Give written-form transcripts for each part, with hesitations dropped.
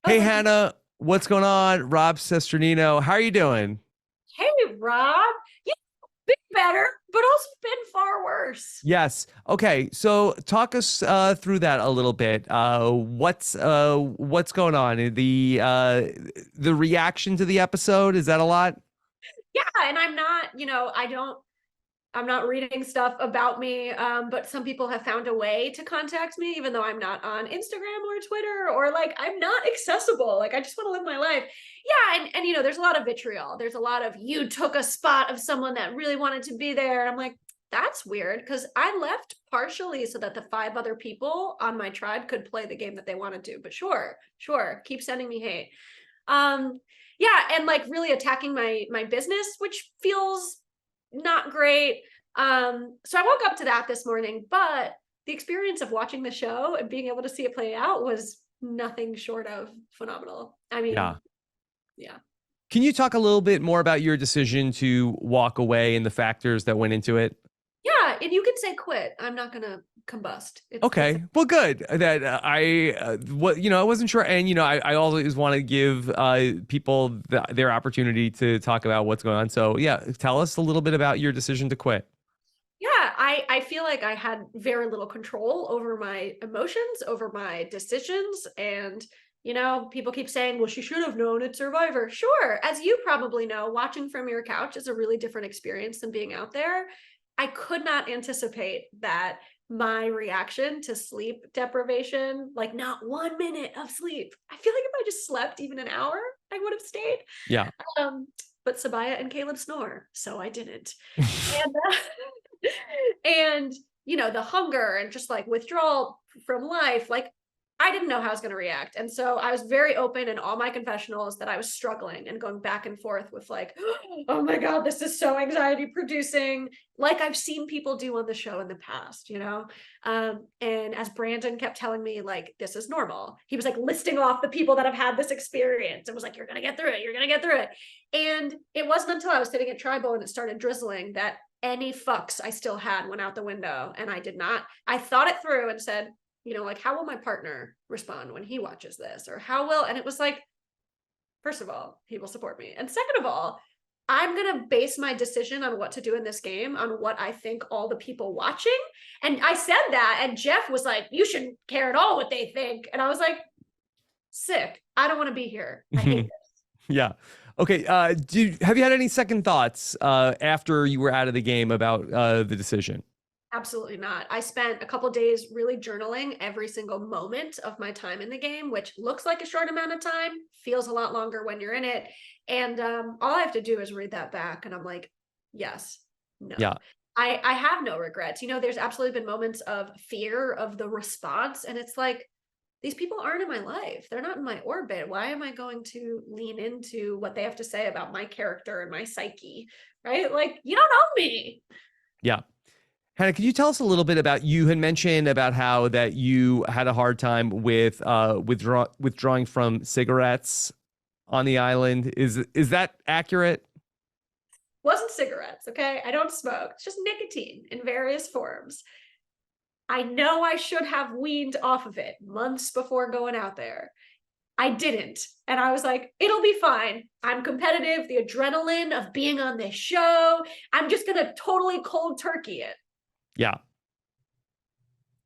Hey, Hannah, what's going on? Rob Cesternino. How are you doing? Hey, Rob. Yeah, been better, but also been far worse. Yes. Okay. So talk us through that a little bit. What's going on? The reaction to the episode, is that a lot? Yeah, and I'm not, I'm not reading stuff about me, but some people have found a way to contact me, even though I'm not on Instagram or Twitter or like I'm not accessible. Like I just want to live my life. Yeah, and there's a lot of vitriol. There's a lot of you took a spot of someone that really wanted to be there. And I'm like, that's weird because I left partially so that the 5 other people on my tribe could play the game that they wanted to. But sure, keep sending me hate. Um, yeah, and like really attacking my business, which feels not great. So I woke up to that this morning, but the experience of watching the show and being able to see it play out was nothing short of phenomenal. I mean, Yeah. yeah. Can you talk a little bit more about your decision to walk away and the factors that went into it? Yeah, and you can say quit. I'm not gonna combust. It's Okay, well, good. That I wasn't sure, and I always want to give people their opportunity to talk about what's going on. So, yeah, tell us a little bit about your decision to quit. yeah, I feel like I had very little control over my emotions, over my decisions. And, people keep saying, well, she should have known it's Survivor. Sure. As you probably know, watching from your couch is a really different experience than being out there. I could not anticipate that my reaction to sleep deprivation, like not 1 minute of sleep. I feel like if I just slept even an hour, I would have stayed. Yeah. Um, but Sabaya and Caleb snore, so I didn't. And and the hunger and just like withdrawal from life, like I didn't know how I was going to react. And so I was very open in all my confessionals that I was struggling and going back and forth with like, oh my god, this is so anxiety producing, like I've seen people do on the show in the past. And as Brandon kept telling me, like, this is normal, he was like listing off the people that have had this experience and was like, you're gonna get through it, you're gonna get through it. And it wasn't until I was sitting at tribal and it started drizzling that any fucks I still had went out the window. And I did not. I thought it through and said, like, how will my partner respond when he watches this? Or how will, and it was like, first of all, he will support me. And second of all, I'm going to base my decision on what to do in this game on what I think all the people watching. And I said that, and Jeff was like, you shouldn't care at all what they think. And I was like, sick. I don't want to be here. I hate this. Yeah. Okay. Have you had any second thoughts after you were out of the game about the decision? Absolutely not. I spent a couple days really journaling every single moment of my time in the game, which looks like a short amount of time, feels a lot longer when you're in it. And all I have to do is read that back. And I'm like, yes, no. Yeah. I have no regrets. There's absolutely been moments of fear of the response. And it's like, these people aren't in my life. They're not in my orbit. Why am I going to lean into what they have to say about my character and my psyche? Right? Like, you don't know me. Yeah. Hannah, could you tell us a little bit about, you had mentioned about how that you had a hard time with withdrawing from cigarettes on the island. Is that accurate? Wasn't cigarettes, okay? I don't smoke. It's just nicotine in various forms. I know I should have weaned off of it months before going out there. I didn't. And I was like, it'll be fine. I'm competitive. The adrenaline of being on this show, I'm just going to totally cold turkey it. Yeah.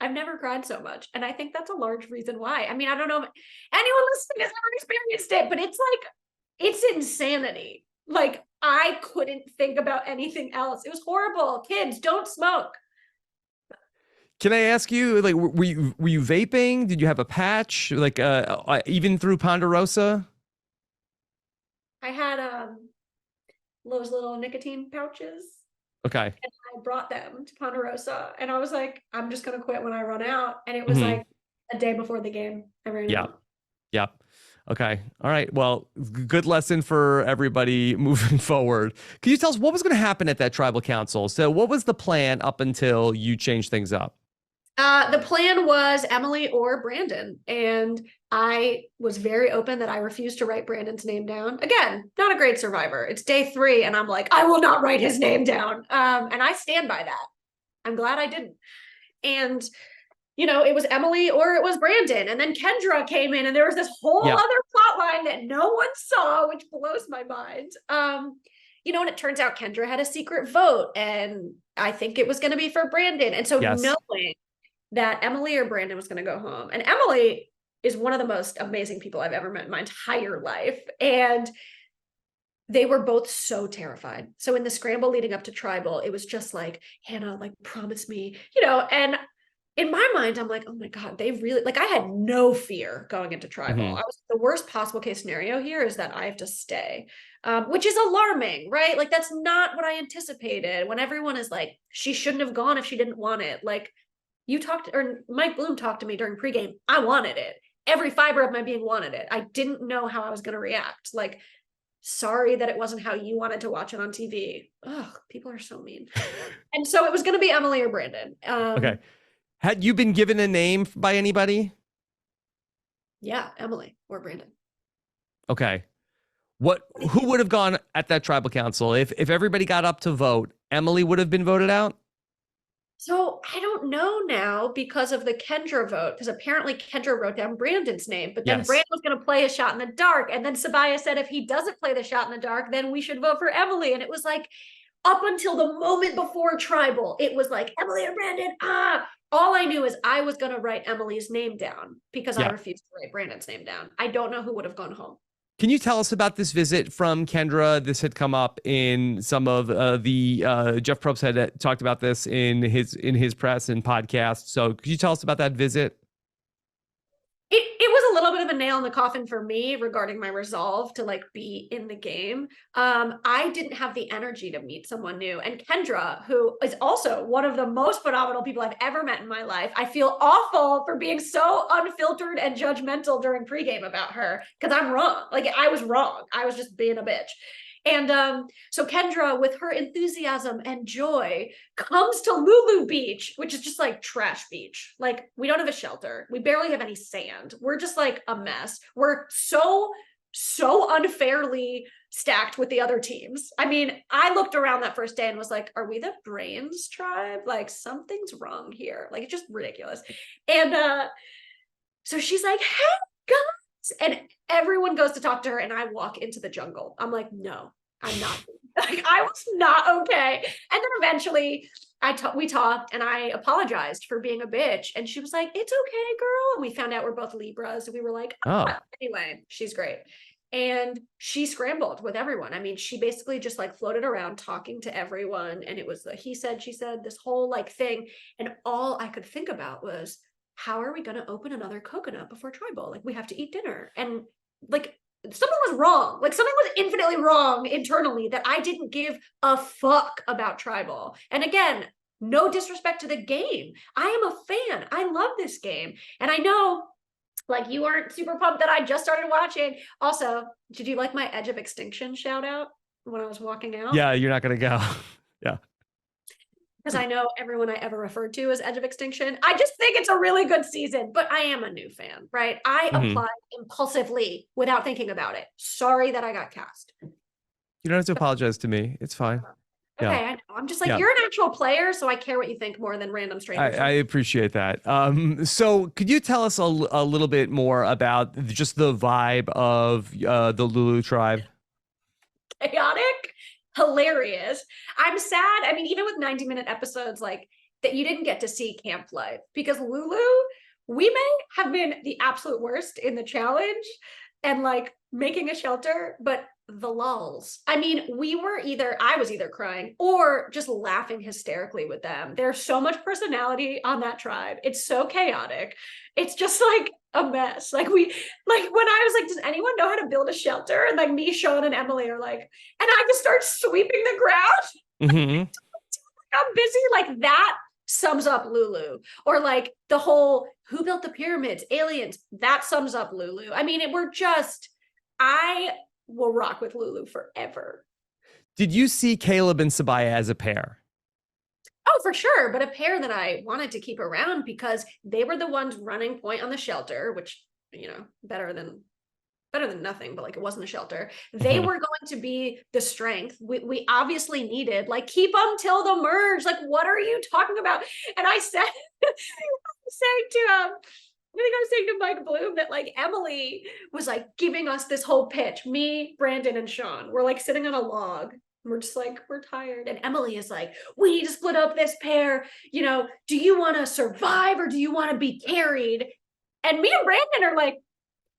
I've never cried so much. And I think that's a large reason why. I mean, I don't know if anyone listening has ever experienced it, but it's like, it's insanity. Like, I couldn't think about anything else. It was horrible. Kids, don't smoke. Can I ask you, like, were you vaping? Did you have a patch, like, even through Ponderosa? I had those little nicotine pouches. Okay. And I brought them to Ponderosa. And I was like, I'm just going to quit when I run out. And it was Mhm. like a day before the game. I ran Yeah. out. Yeah. Okay. All right. Well, good lesson for everybody moving forward. Can you tell us what was going to happen at that tribal council? So, what was the plan up until you changed things up? The plan was Emily or Brandon. And I was very open that I refused to write Brandon's name down. Again, not a great survivor. It's day 3. And I'm like, I will not write his name down. And I stand by that. I'm glad I didn't. And it was Emily or it was Brandon. And then Kendra came in and there was this whole Yeah. other saw, which blows my mind. You know, and it turns out Kendra had a secret vote, and I think it was going to be for Brandon. And so Yes. knowing that Emily or Brandon was going to go home, and Emily is one of the most amazing people I've ever met in my entire life. And they were both so terrified. So in the scramble leading up to tribal, it was just like, Hannah, like, promise me, you know, and in my mind, I'm like, oh my God, they really, like, I had no fear going into tribal. Mm-hmm. I was, the worst possible case scenario here is that I have to stay, which is alarming, right? Like, that's not what I anticipated when everyone is like, she shouldn't have gone if she didn't want it. Like, you talked, or Mike Bloom talked to me during pregame. I wanted it. Every fiber of my being wanted it. I didn't know how I was going to react. Like, sorry that it wasn't how you wanted to watch it on TV. Ugh, people are so mean. And so it was going to be Emily or Brandon. Okay. Had you been given a name by anybody? Yeah, Emily or Brandon. Okay. Who would have gone at that tribal council if everybody got up to vote? Emily would have been voted out? So I don't know now because of the Kendra vote, because apparently Kendra wrote down Brandon's name, but then Yes. Brandon was going to play a shot in the dark. And then Sabaya said, if he doesn't play the shot in the dark, then we should vote for Emily. And it was like, up until the moment before tribal, it was like, Emily or Brandon, all I knew is I was going to write Emily's name down because I refused to write Brandon's name down. I don't know who would have gone home. Can you tell us about this visit from Kendra? This had come up in some of the Jeff Probst had talked about this in his press and podcast. So could you tell us about that visit? It was a little bit of a nail in the coffin for me regarding my resolve to like be in the game. I didn't have the energy to meet someone new. And Kendra, who is also one of the most phenomenal people I've ever met in my life, I feel awful for being so unfiltered and judgmental during pregame about her because I'm wrong. Like, I was wrong. I was just being a bitch. And so Kendra, with her enthusiasm and joy, comes to Lulu Beach, which is just like trash beach. Like, we don't have a shelter. We barely have any sand. We're just like a mess. We're so unfairly stacked with the other teams. I mean, I looked around that first day and was like, are we the Brains tribe? Like, something's wrong here. Like, it's just ridiculous. And so she's like, hey, guys. And everyone goes to talk to her, and I walk into the jungle. I'm like, no, I'm not. Like, I was not okay. And then eventually we talked, and I apologized for being a bitch. And she was like, it's okay, girl. And we found out we're both Libras. And we were like, oh. Anyway, she's great. And she scrambled with everyone. I mean, she basically just like floated around talking to everyone. And it was the he said, she said, this whole like thing. And all I could think about was, how are we going to open another coconut before tribal? Like, we have to eat dinner. And like, something was wrong. Like, something was infinitely wrong internally that I didn't give a fuck about tribal. And again, no disrespect to the game. I am a fan. I love this game. And I know, like, you aren't super pumped that I just started watching. Also, did you like my Edge of Extinction shout out when I was walking out? Yeah, you're not going to go. Yeah. Because I know everyone I ever referred to as Edge of Extinction. I just think it's a really good season, but I am a new fan, right? I applied impulsively without thinking about it. Sorry that I got cast. You don't have to apologize to me. It's fine. Okay, yeah. I know. I'm just like, you're an actual player, so I care what you think more than random strangers. I appreciate that. So could you tell us a little bit more about just the vibe of the Lulu tribe? Chaotic. Hilarious. I'm sad. I mean, even with 90-minute episodes, like, that you didn't get to see camp life, because Lulu, we may have been the absolute worst in the challenge and like making a shelter, but the lulls. I mean, I was either crying or just laughing hysterically with them. There's so much personality on that tribe. It's so chaotic. It's just like a mess. Like, when I was like, does anyone know how to build a shelter? And like me, Sean, and Emily are like, and I just start sweeping the ground. Mm-hmm. I'm busy. Like, that sums up Lulu. Or like the whole, who built the pyramids? Aliens. That sums up Lulu. I mean, I will rock with Lulu forever. Did you see Caleb and Sabaya as a pair? Oh, for sure. But a pair that I wanted to keep around because they were the ones running point on the shelter, which, you know, better than nothing, but like, it wasn't a shelter. They were going to be the strength we obviously needed. Like, keep them till the merge. Like, what are you talking about? And I said, to I think I was saying to Mike Bloom that like Emily was like giving us this whole pitch. Me, Brandon, and Sean. We're like sitting on a log. We're just like, we're tired. And Emily is like, we need to split up this pair. You know, do you want to survive or do you want to be carried? And me and Brandon are like,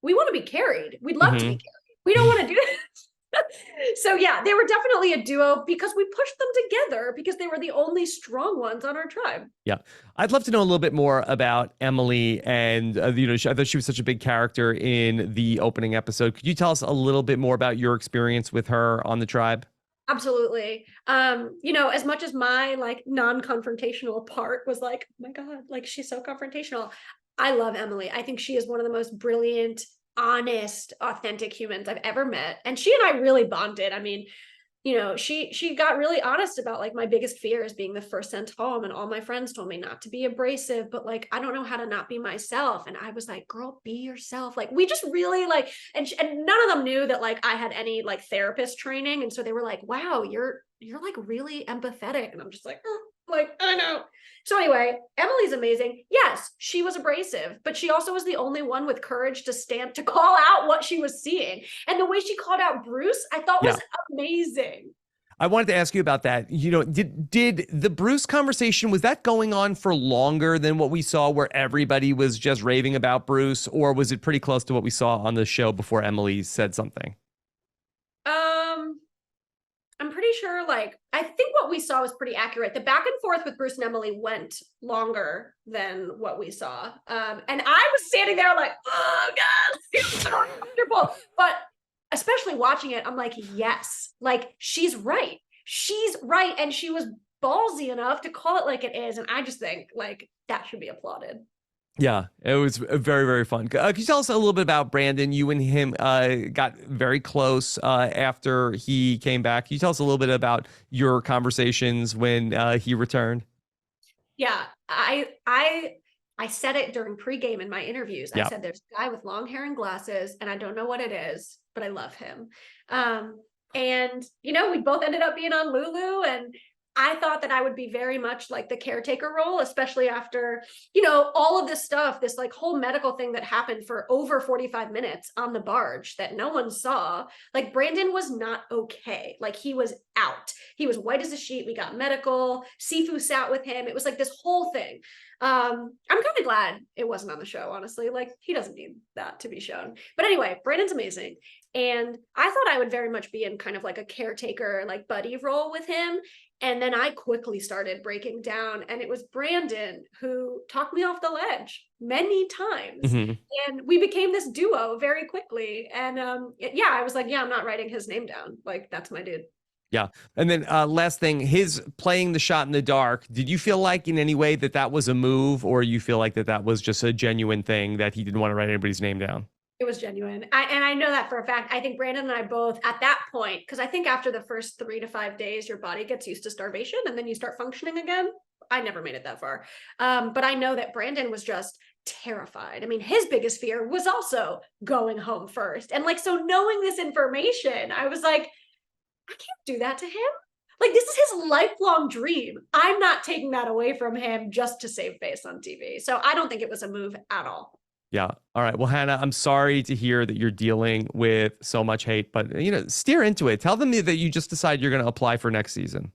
we want to be carried. We'd love to be carried. We don't want to do this. So yeah, they were definitely a duo because we pushed them together because they were the only strong ones on our tribe. Yeah. I'd love to know a little bit more about Emily and, I thought she was such a big character in the opening episode. Could you tell us a little bit more about your experience with her on the tribe? Absolutely. As much as my like non-confrontational part was like, oh my God, like she's so confrontational. I love Emily. I think she is one of the most brilliant, honest, authentic humans I've ever met. And she and I really bonded. I mean, she got really honest about like my biggest fear is being the first sent home. And all my friends told me not to be abrasive, but like, I don't know how to not be myself. And I was like, girl, be yourself. Like, we just really like, and none of them knew that like I had any like therapist training. And so they were like, wow, you're like really empathetic. And I'm just like, I know. So anyway, Emily's amazing. Yes, she was abrasive, but she also was the only one with courage to call out what she was seeing. And the way she called out Bruce, I thought was amazing. I wanted to ask you about that. Did the Bruce conversation, was that going on for longer than what we saw where everybody was just raving about Bruce, or was it pretty close to what we saw on the show before Emily said something? I'm pretty sure, like, I think what we saw was pretty accurate. The back and forth with Bruce and Emily went longer than what we saw. And I was standing there like, oh God, it's so uncomfortable. But especially watching it, I'm like, yes, like she's right. She's right. And she was ballsy enough to call it like it is. And I just think like that should be applauded. Yeah, it was very, very fun. Can you tell us a little bit about Brandon? You and him got very close after he came back. Can you tell us a little bit about your conversations when he returned? Yeah, I said it during pregame in my interviews. I said, there's a guy with long hair and glasses, and I don't know what it is, but I love him. And, we both ended up being on Lulu, and I thought that I would be very much like the caretaker role, especially after, all of this stuff, this like whole medical thing that happened for over 45 minutes on the barge that no one saw. Like Brandon was not okay. Like he was out. He was white as a sheet. We got medical. Sifu sat with him. It was like this whole thing. I'm kind of glad it wasn't on the show, honestly. Like he doesn't need that to be shown. But anyway, Brandon's amazing. And I thought I would very much be in kind of like a caretaker, like buddy role with him. And then I quickly started breaking down, and it was Brandon who talked me off the ledge many times. Mm-hmm. And we became this duo very quickly. And I was like, I'm not writing his name down. Like, that's my dude. Yeah. And then last thing, his playing the shot in the dark, did you feel like in any way that was a move, or you feel like that was just a genuine thing that he didn't want to write anybody's name down? It was genuine. And I know that for a fact. I think Brandon and I both at that point, because I think after the first 3 to 5 days, your body gets used to starvation and then you start functioning again. I never made it that far. But I know that Brandon was just terrified. I mean, his biggest fear was also going home first. And like, so knowing this information, I was like, I can't do that to him. Like, this is his lifelong dream. I'm not taking that away from him just to save face on TV. So I don't think it was a move at all. Yeah. All right. Well, Hannah, I'm sorry to hear that you're dealing with so much hate, but steer into it. Tell them that you just decide you're going to apply for next season.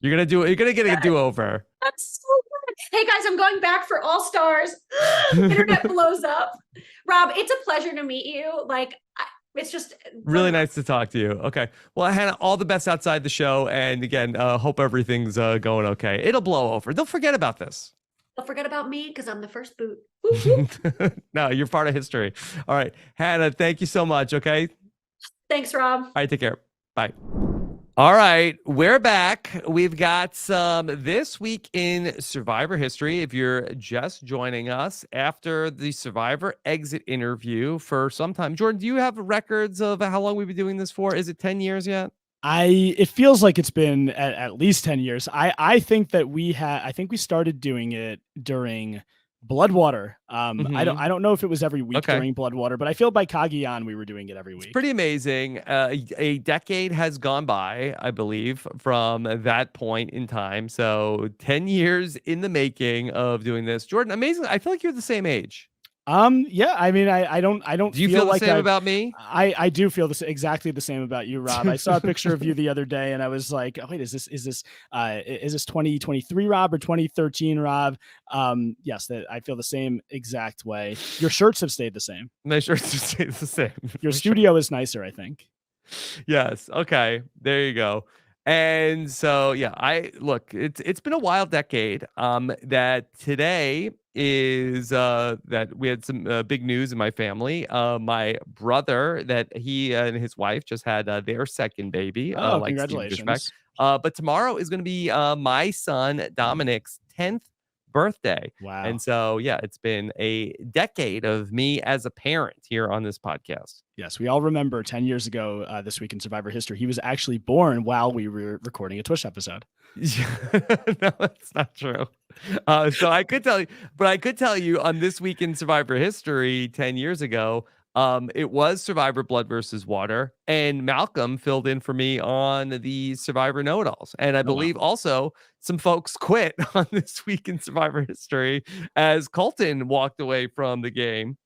You're going to get a do-over. That's so good. Hey guys, I'm going back for All Stars. Internet blows up. Rob, it's a pleasure to meet you. Like, it's just really nice to talk to you. Okay. Well, Hannah, all the best outside the show. And again, hope everything's going okay. It'll blow over. Don't forget about this. Don't forget about me because I'm the first boot. No, you're part of history. All right. Hannah, thank you so much. Okay. Thanks, Rob. All right. Take care. Bye. All right. We're back. We've got some This Week in Survivor History. If you're just joining us after the Survivor exit interview for some time. Jordan, do you have records of how long we've been doing this for? Is it 10 years yet? It feels like it's been at least 10 years. I think that I think we started doing it during Bloodwater. I Mhm. don't know if it was every week Okay. during Bloodwater, but I feel by Kagiyan we were doing it every It's week. pretty amazing. A decade has gone by, I believe, from that point in time. So 10 years in the making of doing this. Jordan, amazing. I feel like you're the same age. Yeah, I mean, I don't Do you feel feel the like same about me? I do feel exactly the same about you, Rob. I saw a picture of you the other day and I was like, oh, wait, is this 2023 Rob or 2013 Rob? Yes, that I feel the same exact way. Your shirts have stayed the same. My shirts stay the same Your for sure. studio is nicer, I think. Yes. Okay. There you go. And so yeah, I look, it's been a wild decade. That today is that we had some big news in my family. My brother that he and his wife just had their second baby, Oh, like Stephen Fishback. congratulations. But tomorrow is going to be my son Dominic's 10th birthday. Wow. And so yeah, it's been a decade of me as a parent here on this podcast. Yes, we all remember 10 years ago, this week in Survivor history, he was actually born while we were recording a Twitch episode. No, that's not true. So I could tell you, but I could tell you on this week in Survivor history 10 years ago, it was Survivor Blood versus Water, and Malcolm filled in for me on the Survivor Know-It-Alls. And I Oh, wow. believe also some folks quit on this week in Survivor history as Colton walked away from the game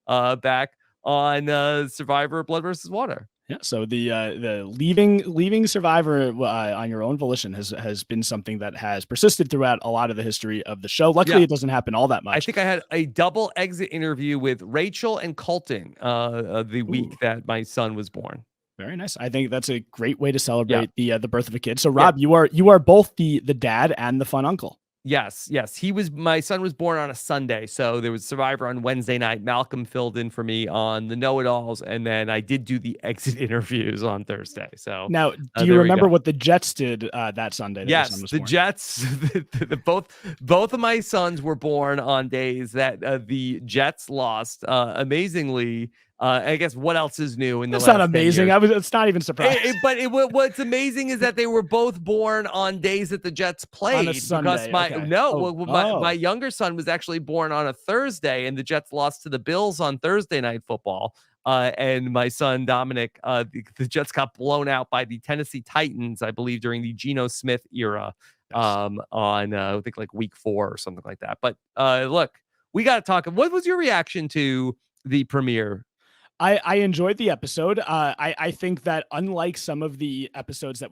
back on Survivor Blood versus Water. Yeah, so the leaving Survivor on your own volition has been something that has persisted throughout a lot of the history of the show. Yeah. Luckily, it doesn't happen all that I much. think I had a double exit interview with Rachel and Colton the week Ooh, that my son was born. very nice. I think that's a great way to Yeah. celebrate the birth of a kid. So, Yeah. Rob, you are both the dad and the fun uncle. Yes, yes. My son was born on a Sunday. So there was Survivor on Wednesday night. Malcolm filled in for me on the know-it-alls. And then I did do the exit interviews on Thursday. So Now, do you there we remember go. what the Jets did that Sunday that your son Yes, was the born? Jets, both of my sons were born on days that the Jets lost. Amazingly, I guess what else is new in the That's not last 10 amazing. years? It's not even surprising. What's amazing is that they were both born on days that the Jets On a played. Because Sunday, my okay. no, Oh, my younger son was actually born on a Thursday, and the Jets lost to the Bills on Thursday night football. And my son Dominic, the Jets got blown out by the Tennessee Titans, I believe, during the Geno Smith era. yes. On I think like week 4 or something like that. But look, we got to talk. What was your reaction to the premiere? I enjoyed the episode. I think that unlike some of the episodes that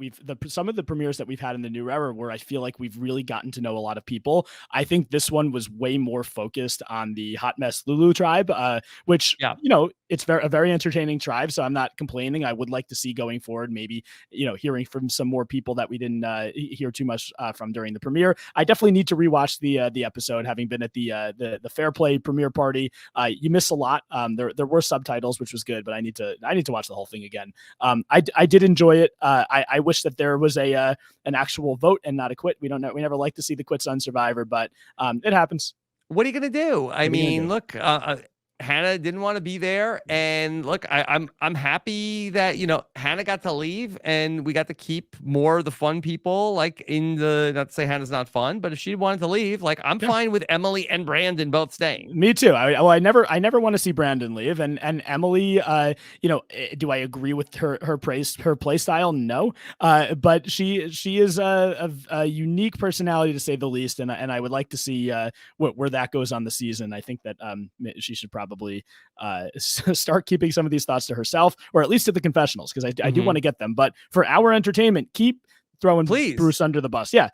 some of the premieres that we've had in the new era, where I feel like we've really gotten to know a lot of people, I think this one was way more focused on the Hot Mess Lulu tribe, which Yeah. It's a very entertaining tribe. So I'm not complaining. I would like to see going forward, maybe hearing from some more people that we didn't hear too much from during the premiere. I definitely need to rewatch the episode, having been at the Fair Play premiere party. You miss a lot. There were subtitles, which was good, but I need to watch the whole thing again. I did enjoy it. I wish that there was an actual vote and not a quit. We never like to see the quits on Survivor, but it happens. What are you gonna do? I What are you gonna mean, do? look, Hannah didn't want to be there, and look, I'm happy that Hannah got to leave, and we got to keep more of the fun people. Like not to say Hannah's not fun, but if she wanted to leave, like I'm fine with Emily and Brandon both staying. Me too. I never want to see Brandon leave, and Emily. Do I agree with her play style? No. But she is a unique personality to say the least, and I would like to see where that goes on the season. I think that she should probably start keeping some of these thoughts to herself, or at least to the confessionals, because I do want to get them. But for our entertainment, keep throwing Bruce under the bus. Yeah.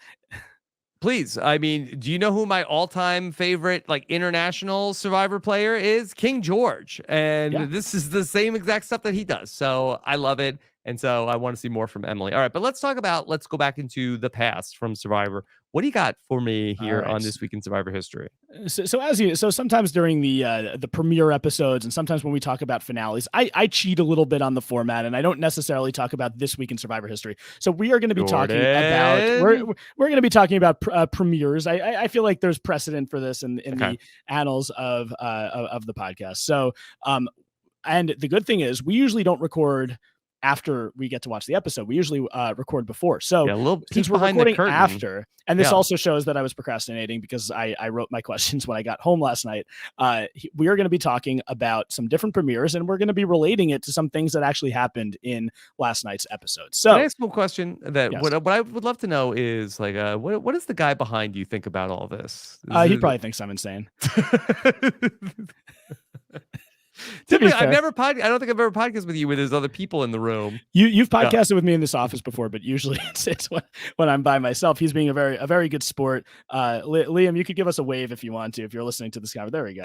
Please. I mean, do you know who my all-time favorite like international Survivor player is? King George. And this is the same exact stuff that he does. So I love it. And so I want to see more from Emily. All right, but let's go back into the past from Survivor. What do you got for me here on This Week in Survivor History? So sometimes during the premiere episodes, and sometimes when we talk about finales, I cheat a little bit on the format, and I don't necessarily talk about This Week in Survivor History. So we are going to be talking about we're going to be talking about premieres. I feel like there's precedent for this in the annals of the podcast. So and the good thing is we usually don't record after we get to watch the episode. We usually record before. So Yeah, a little since peek we're behind the recording curtain. after, and this Yeah. also shows that I was procrastinating because I wrote my questions when I got home last night. We are going to be talking about some different premieres, and we're going to be relating it to some things that actually happened in last night's episode. So, Can I ask you a question? That Yes. what I would love to know is like, what does the guy behind you think about all this? he probably thinks I'm insane. Typically, fair. I don't think I've ever podcasted with you where there's other people in the room. You've podcasted with me in this office before, but usually it's when I'm by myself. He's being a very good sport. Liam, you could give us a wave if you want to, if you're listening to this guy. There we go.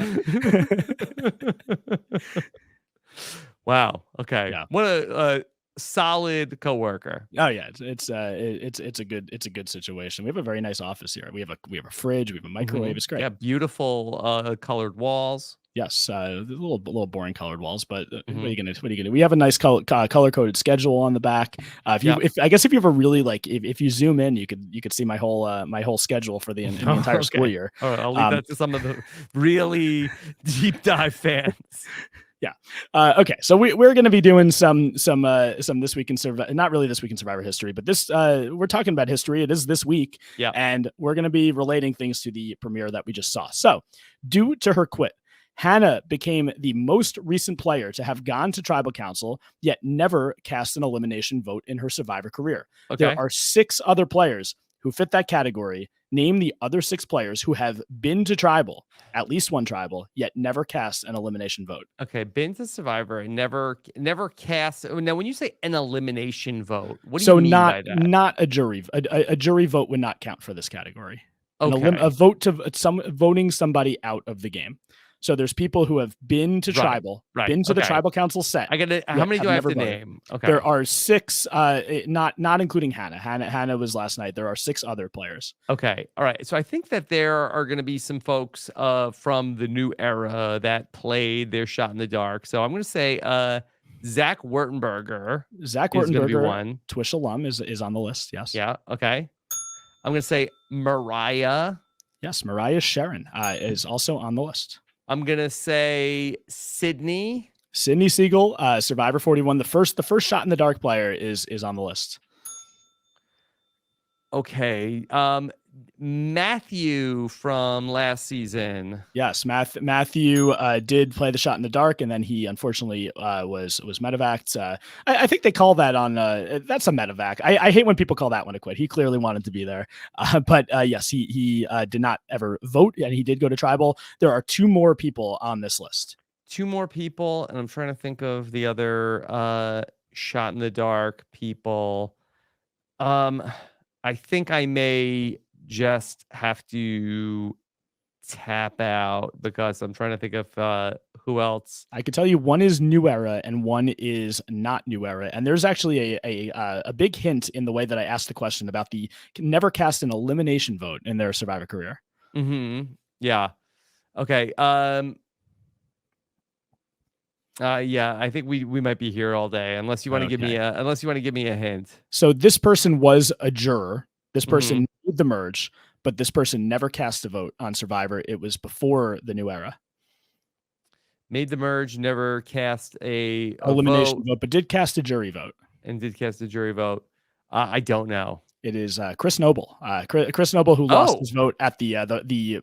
Wow. Okay. Yeah. What a solid coworker. Oh yeah, it's a good situation. We have a very nice office here. We have a fridge. We have a microwave. It's great. Yeah, beautiful colored walls. Yes, a little boring colored walls, but what are you gonna do? We have a nice color coded schedule on the back. If I guess if you ever really if you zoom in, you could see my whole schedule for the entire school year. All right, I'll leave that to some of the really deep dive fans. Yeah. Okay. So we're going to be doing some this week in Survivor, not really this week in Survivor history, but this we're talking about history. It is this week. Yeah. And we're going to be relating things to the premiere that we just saw. So due to her quit, Hannah became the most recent player to have gone to tribal council, yet never cast an elimination vote in her Survivor career. Okay. There are 6 other players who fit that category. Name the other 6 players who have been to tribal, at least one tribal, yet never cast an elimination vote. Okay, been to Survivor and never cast. Now, when you say an elimination vote, what do So you mean by that? not a jury. A jury vote would not count for this category. Okay. A vote to voting somebody out of the game. So there's people who have been to tribal, been to the tribal council set. How many do I have to name? Okay. There are 6, not including Hannah. Hannah was last night. There are 6 other players. Okay. All right. So I think that there are going to be some folks from the new era that played their shot in the dark. So I'm going to say Zach Wurtenberger. Zach is gonna be Wurtenberger, one. Twish alum, is on the list. Yes. Yeah. Okay. I'm going to say Mariah. Yes. Mariah Sharon is also on the list. I'm going to say Sydney Siegel, Survivor 41. The first shot in the dark player is on the list. Okay. Matthew from last season. Yes, Matthew did play the shot in the dark, and then he unfortunately was medevaced. I think they call that on that's a medevac. I hate when people call that one a quit. He clearly wanted to be there, but yes, he did not ever vote, and he did go to tribal. There are 2 more people on this list. 2 more people, and I'm trying to think of the other shot in the dark people. I think I may just have to tap out because I'm trying to think of who else. I could tell you one is new era and one is not new era, and there's actually a big hint in the way that I asked the question about the never cast an elimination vote in their Survivor career. Yeah. Okay. Yeah, I think we might be here all day unless you want to give me a hint. So this person was a juror. This person made the merge, but this person never cast a vote on Survivor. It was before the new era. Made the merge, never cast a elimination vote, but did cast a jury vote. And did cast a jury vote. I don't know. It is Chris Noble. Chris Noble, who lost his vote at the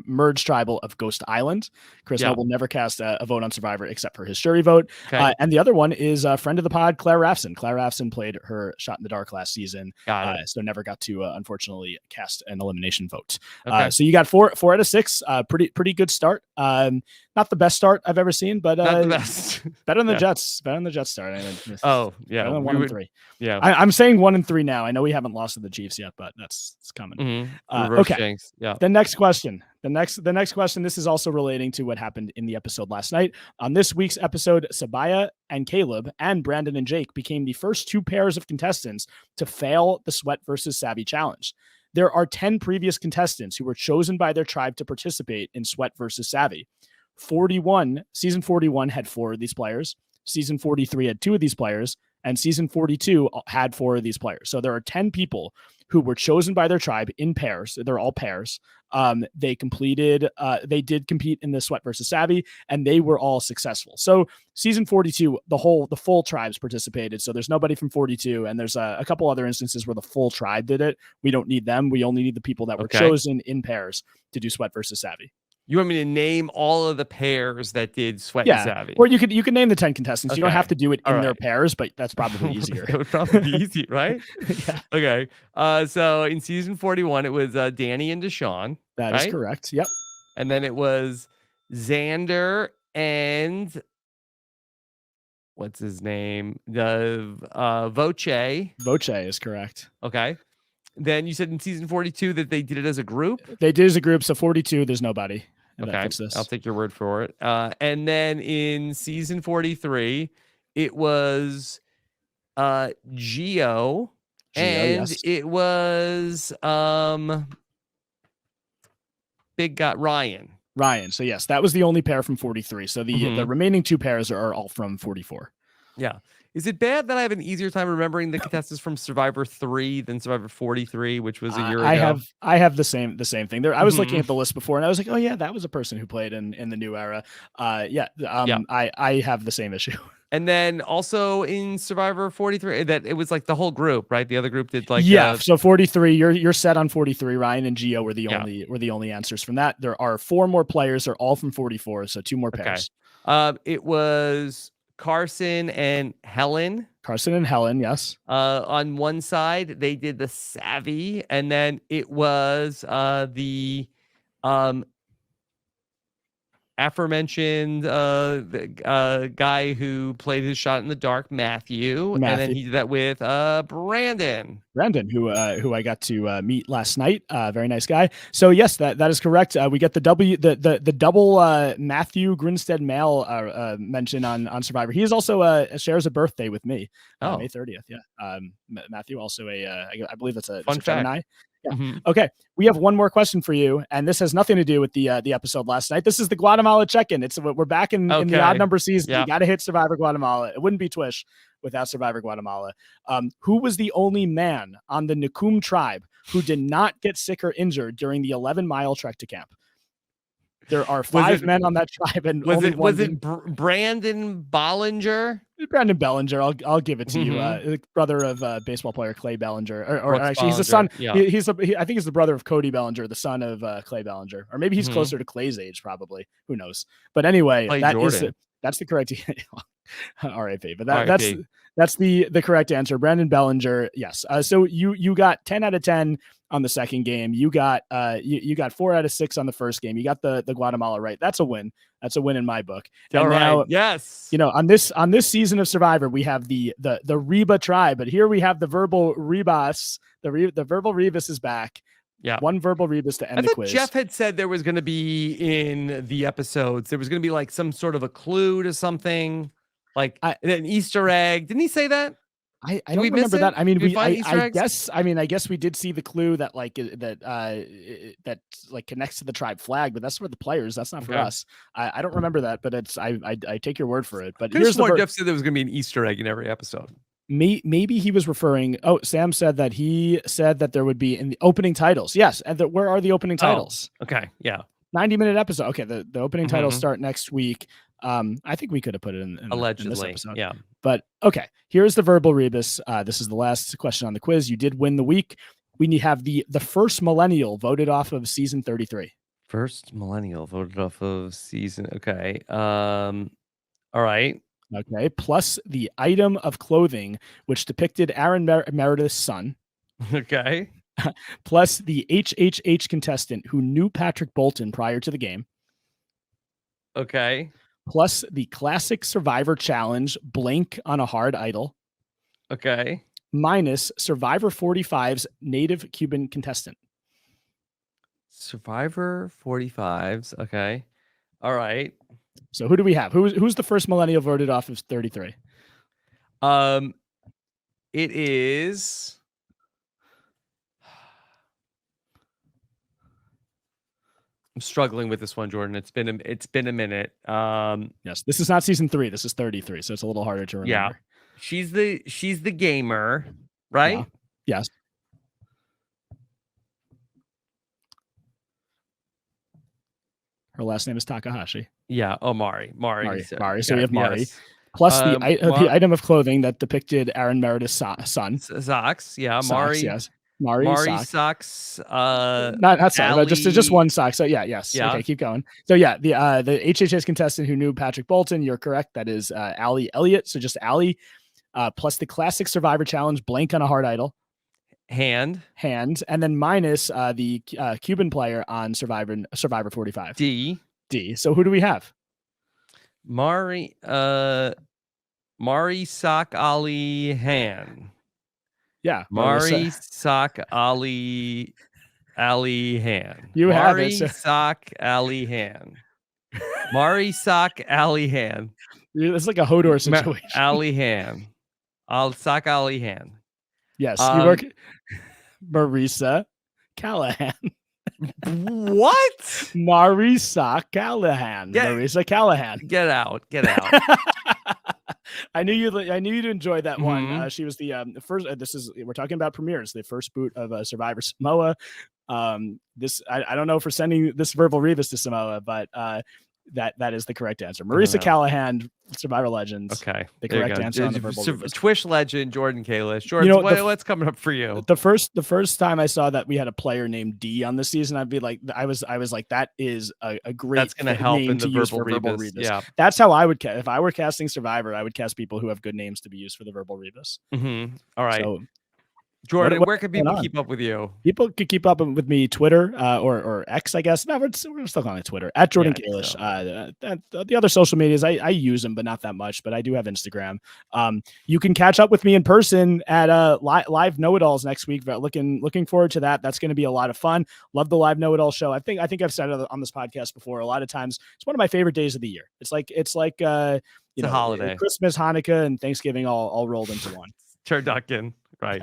merged tribal of Ghost Island. Chris Noble never cast a vote on Survivor except for his jury vote. Okay. And the other one is a friend of the pod, Claire Rafson. Claire Rafson played her shot in the dark last season, so never got to unfortunately cast an elimination vote. Okay. So you got 4 out of 6. Pretty good start. Not the best start I've ever seen, but not the best. Better than the Jets. Better than the Jets start. Oh yeah, better than 1 and 3. Yeah, I'm saying 1 and 3 now. I know we haven't lost to the Chiefs yet, but it's coming. Okay. Jinx. Yeah. The next question. The next question. This is also relating to what happened in the episode last night. On this week's episode, Sabaya and Caleb and Brandon and Jake became the first 2 pairs of contestants to fail the Sweat versus Savvy challenge. There are 10 previous contestants who were chosen by their tribe to participate in Sweat versus Savvy. Season 41 had 4 of these players. Season 43 had 2 of these players, and season 42 had 4 of these players. So there are 10 people who were chosen by their tribe in pairs. They're all pairs. They did compete in the Sweat versus Savvy, and they were all successful. So season 42, the full tribes participated. So there's nobody from 42, and there's a couple other instances where the full tribe did it. We don't need them. We only need the people that were chosen in pairs to do Sweat versus Savvy. You want me to name all of the pairs that did Sweat and Savvy? Or you could name the 10 contestants. You don't have to do it in their pairs, but that's probably easier. That would probably be easy, right? Yeah. Okay. So in season 41, it was Danny and Deshaun. That is correct. Yep. And then it was Xander and what's his name? Voce. Voce is correct. Okay. Then you said in season 42 that they did it as a group? They did as a group. So 42, there's nobody. Okay, I'll take your word for it. And then in season 43, it was Gio, and yes. it was Big Got Ryan. So yes, that was the only pair from 43. So the remaining 2 pairs are all from 44. Yeah. Is it bad that I have an easier time remembering the contestants from Survivor 3 than Survivor 43, which was a year ago? I have the same thing there. I was looking at the list before, and I was like, oh yeah, that was a person who played in the new era. I have the same issue. And then also in Survivor 43, that it was like the whole group, right? The other group did like so 43. You're set on 43. Ryan and Gio were the only answers from that. There are 4 more players. They're all from 44, so 2 more pairs. It was Carson and Helen. Yes. On one side, they did the Savvy, and then it was the aforementioned guy who played his shot in the dark, Matthew. And then he did that with Brandon, who I got to meet last night. Very nice guy. So yes, that is correct. We get the double Matthew Grinstead male mention on Survivor. He is also shares a birthday with me. May 30th. Yeah. Matthew also I believe that's a fun Gemini. Yeah. Okay. We have one more question for you, and this has nothing to do with the episode last night. This is the Guatemala check-in. We're back in the odd number season. You got to hit Survivor Guatemala. It wouldn't be Twish without Survivor Guatemala. Who was the only man on the Nakum tribe who did not get sick or injured during the 11-mile trek to camp? There are 5 men on that tribe, and was it Brandon Bollinger? Brandon Bellinger, I'll give it to you. The brother of baseball player Clay Bellinger, or actually he's the son. Yeah. I think he's the brother of Cody Bellinger, the son of Clay Bellinger, or maybe he's closer to Clay's age, probably. Who knows? But anyway, that's the correct RAP. But that's the correct answer. Brandon Bellinger. Yes. So you got 10 out of 10 on the second game. You got you got 4 out of 6 on the first game. You got the Guatemala right. That's a win. That's a win in my book. And now, yes. On this season of Survivor, we have the Reba tribe, but here we have the verbal Rebus. The verbal Rebus is back. Yeah. One verbal Rebus to end the quiz. Jeff had said there was going to be in the episodes, there was going to be like some sort of a clue to something, like an Easter egg. Didn't he say that? I don't remember that. I mean, I guess we did see the clue that that connects to the tribe flag, but that's for the players. That's not for us. I don't remember that, but I take your word for it. But here's the Jeff said there was going to be an Easter egg in every episode. Maybe he was referring. Oh, Sam said that he said that there would be in the opening titles. Yes, and where are the opening titles? Okay, yeah, 90-minute episode. Okay, the opening titles start next week. I think we could have put it in allegedly. In this episode. Yeah. But okay, here's the verbal rebus. This is the last question on the quiz. You did win the week. We have the first millennial voted off of season 33. First millennial voted off of season. Okay. All right. Okay. Plus the item of clothing which depicted Aaron Meredith's son. Okay. Plus the HHH contestant who knew Patrick Bolton prior to the game. Okay. Plus the classic Survivor challenge, Blink on a hard idol. Okay. Minus Survivor 45's native Cuban contestant. Survivor 45's. Okay. All right. So who do we have? Who's the first millennial voted off of 33? It is. I'm struggling with this one, Jordan. It's been a minute. Yes, this is not season 3. This is 33, so it's a little harder to remember. Yeah, she's the gamer, right? Yeah. Yes. Her last name is Takahashi. Yeah. Oh, Mari. Mari. So we have Mari. Yes. Plus the item of clothing that depicted Aaron Meredith's son. Socks. Yeah. Socks, Mari. yes. Mari socks. Not sock, but just one sock. So yes. Yeah. Okay, keep going. So yeah, the HHS contestant who knew Patrick Bolton, you're correct. That is Allie Elliott. So just Allie, plus the classic Survivor Challenge, blank on a hard idol. Hand, and then minus the Cuban player on Survivor 45. D. So who do we have? Mari Sock Ali Han. Yeah. Mari Sock Ali Han. You have it. Mari Sock Ali Han. Mari Sock Ali Han. It's like a Hodor situation. Ali Han. Sock Ali Han. Yes, you work. Marisa Callahan. What? Marisa Callahan. Marisa Callahan. Get out. I knew you'd enjoy that one. She was the first. We're talking about premieres. The first boot of Survivor Samoa. I don't know for sending this verbal Rebus to Samoa, but that is the correct answer. Marisa Callahan, Survivor Legends. Okay, the correct answer on the verbal Rebus. Twitch legend Jordan Kalish. Jordan, what's coming up for you? The first time I saw that we had a player named D on the season, I'd be like, I was like, that is a great. That's going to help in the verbal Rebus. Yeah, that's how I would if I were casting Survivor, I would cast people who have good names to be used for the verbal Rebus. All right. So, Jordan, where can people keep up with you? People could keep up with me Twitter or X, I guess. No, we're still calling it Twitter at Jordan Kalish. The other social medias I use them, but not that much. But I do have Instagram. You can catch up with me in person at live Know It Alls next week. But looking forward to that. That's going to be a lot of fun. Love the live Know It All show. I think I've said it on this podcast before. A lot of times, it's one of my favorite days of the year. It's like a holiday, Christmas, Hanukkah, and Thanksgiving all rolled into one. Turducken. Right.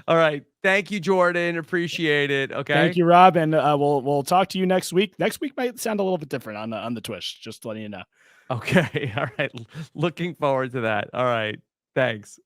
All right. Thank you, Jordan. Appreciate it. Okay. Thank you, Rob. And we'll talk to you next week. Next week might sound a little bit different on the Twitch. Just letting you know. Okay. All right. Looking forward to that. All right. Thanks.